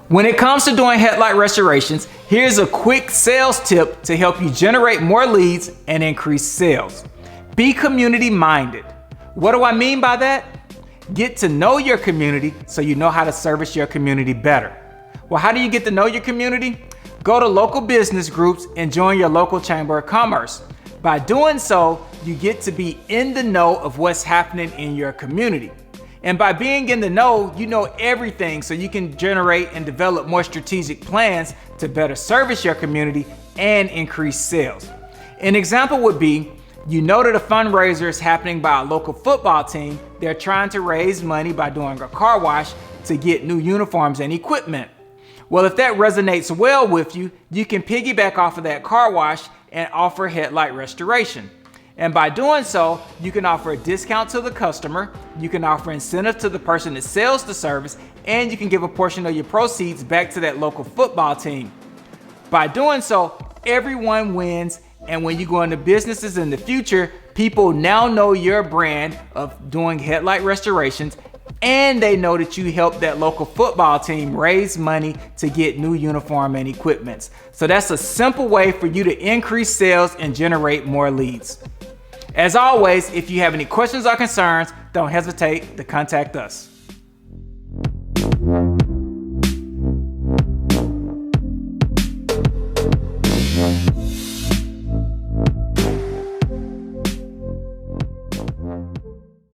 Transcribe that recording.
When it comes to doing headlight restorations, here's a quick sales tip to help you generate more leads and increase sales. Be community minded. What do I mean by that? Get to know your community so you know how to service your community better. Well, how do you get to know your community? Go to local business groups and join your local chamber of commerce. By doing so, you get to be in the know of what's happening in your community. And by being in the know, you know everything, so you can generate and develop more strategic plans to better service your community and increase sales. An example would be, you know that a fundraiser is happening by a local football team. They're trying to raise money by doing a car wash to get new uniforms and equipment. Well, if that resonates well with you, you can piggyback off of that car wash and offer headlight restoration. And by doing so, you can offer a discount to the customer, you can offer incentive to the person that sells the service, and you can give a portion of your proceeds back to that local football team. By doing so, everyone wins, and when you go into businesses in the future, people now know your brand of doing headlight restorations, and they know that you helped that local football team raise money to get new uniform and equipment. So that's a simple way for you to increase sales and generate more leads. As always, if you have any questions or concerns, don't hesitate to contact us.